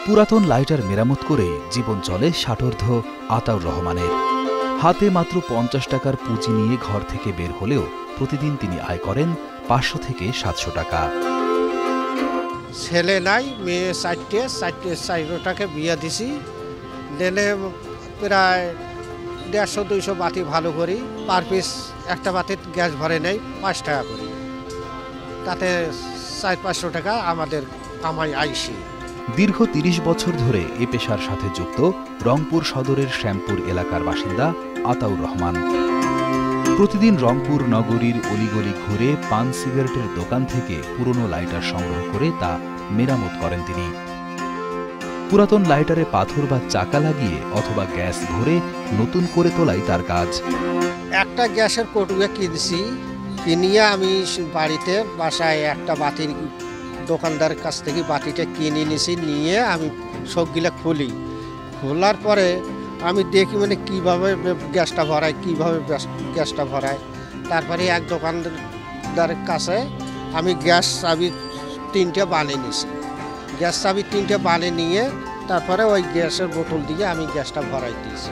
পুরাতন লাইটার মেরামত করেই জীবন চলে ষাটোর্ধ্ব আতাউর রহমানের। হাতে মাত্র ৫০ টাকার পুঁজি নিয়ে ঘর থেকে বের হলেও প্রতিদিন তিনি আয় করেন ৫০০ থেকে ৭০০ টাকা। ছেলে নাই, মেয়ে ৪টাকে বিয়ে দিছি। দিনে প্রায় ১৫০-২০০ বাতি ভালো করি। পার পিস একটা বাতির গ্যাস ভরে নেই ৫ টাকা করি, তাতে ৪০০-৫০০ টাকা আমাদের কামাই আইসি। দীর্ঘ ৩০ বছর ধরে এ পেশার সাথে যুক্ত রংপুর সদরের শ্যামপুর এলাকার বাসিন্দা আতাউর রহমান। প্রতিদিন রংপুর নগরীর অলিগলি ঘুরে পান সিগারেটের দোকান থেকে পুরনো লাইটার সংগ্রহ করে তা মেরামত করেন তিনি। পুরাতন লাইটারে পাথর বা চাকা লাগিয়ে অথবা গ্যাস ভরে নতুন করে তোলাই তার কাজ। একটা গ্যাসের কটুয়া কিনছি, কিনিয়ে আমি বাড়িতে বাসায় একটা বাতির দোকানদারের কাছ থেকে বাতিটা কিনে নিছি। নিয়ে আমি সবগুলা খুলি, খোলার পরে আমি দেখি মানে কীভাবে গ্যাসটা ভরায়, গ্যাসটা ভরায়। তারপরে এক দোকানদারের কাছে আমি গ্যাস চাবি 3টে বানিয়ে নিছি। গ্যাস চাবি 3টে বানিয়ে নিয়ে তারপরে ওই গ্যাসের বোতল দিয়ে আমি গ্যাসটা ভরাই দিয়েছি।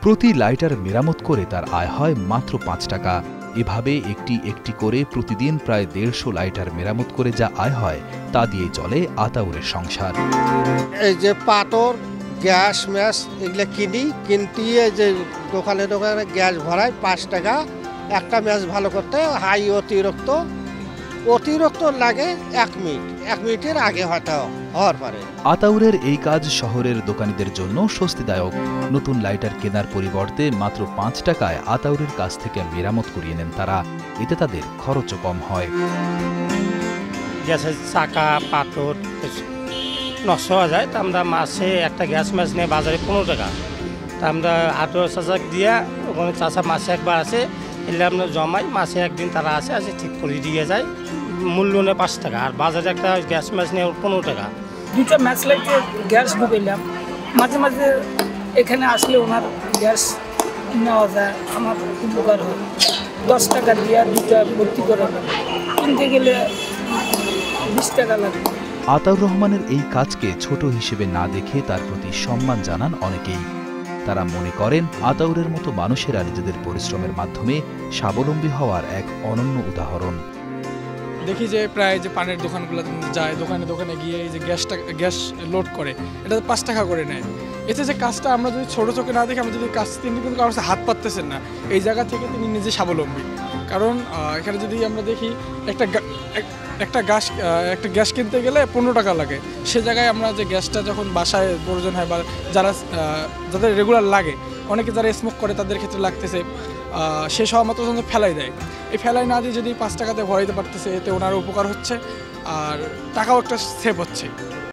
প্রতি লাইটার মেরামত করে তার আয় হয় মাত্র ৫ টাকা। এভাবে একটি একটি করে প্রতিদিন প্রায় ১৫০ লাইটার মেরামত করে যা আয় হয় তা দিয়ে চলে আতাউরের সংসার। এই যে পাথর, গ্যাস ম্যাস এগুলো কিনতে যে দোকানে গ্যাস ভরায় ৫ টাকা। একটা ম্যাচ ভালো করতে হাই অতিরিক্ত লাগে ১ মিনিটের আগে হয়তো হওয়ার পারে। আতাউরের এই কাজ শহরের দোকানীদের জন্য স্বস্তিদায়ক। নতুন লাইটার কেনার পরিবর্তে মাত্র ৫ টাকায় আতাউরের কাছ থেকে মেরামত করিয়ে নেন তারা। এতে তাদের খরচও কম হয়। গ্যাসের চাকা পাথর নষ্ট হয়ে যায়, তা আমরা মাসে একটা গ্যাস ম্যাচ নিয়ে বাজারে ১৫ টাকা। তা আমরা ১৮ চাচা দিয়ে ওখানে চাচা মাসে একবার আসে, এলে আমরা জমাই, মাসে একদিন তারা আসে ঠিক করে দিয়ে যায়। মূল্য নেয় ৫ টাকা, আর বাজারে একটা গ্যাস ম্যাচ নিয়ে ১৫ টাকা। 2টা ম্যাচ লাইটে গ্যাস ঢুকাইলাম। মাঝে মাঝে এখানে আসলে ওনার গ্যাস নেওয়া যায়, আমার উপকার হয়। ১০ টাকা দিয়ে 2টা ভর্তি করে কিনতে গেলে 20 টাকা লাগে। আতাউর রহমানের এই কাজকে ছোট হিসেবে না দেখে তার প্রতি সম্মান জানান অনেকেই। তারা মনে করেন আতাউরের মতো মানুষেরা নিজেদের পরিশ্রমের মাধ্যমে স্বাবলম্বী হওয়ার এক অনন্য উদাহরণ। দেখি যে প্রায় যে পানের দোকানগুলো যায়, দোকানে গিয়ে এই যে গ্যাস লোড করে, এটা 5 টাকা করে নেয়। এতে যে কাজটা আমরা যদি ছোটো চোখে না দেখি, আমরা যদি কাজ তিনি কিন্তু কারোর হাত পাততেছেন না, এই জায়গা থেকে তিনি নিজে স্বাবলম্বী। কারণ এখানে যদি আমরা দেখি একটা গ্যাস কিনতে গেলে 15 টাকা লাগে। সে জায়গায় আমরা যে গ্যাসটা যখন বাসায় প্রয়োজন হয় বা যাদের রেগুলার লাগে, অনেকে যারা স্মোক করে তাদের ক্ষেত্রে লাগতেছে, শেষ হওয়া মাত্র ফেলাই দেয়। এই ফেলাই না দিয়ে যদি 5 টাকাতে ভরাইতে পারতেছে, এতে ওনার উপকার হচ্ছে আর টাকাও একটা সেভ হচ্ছে।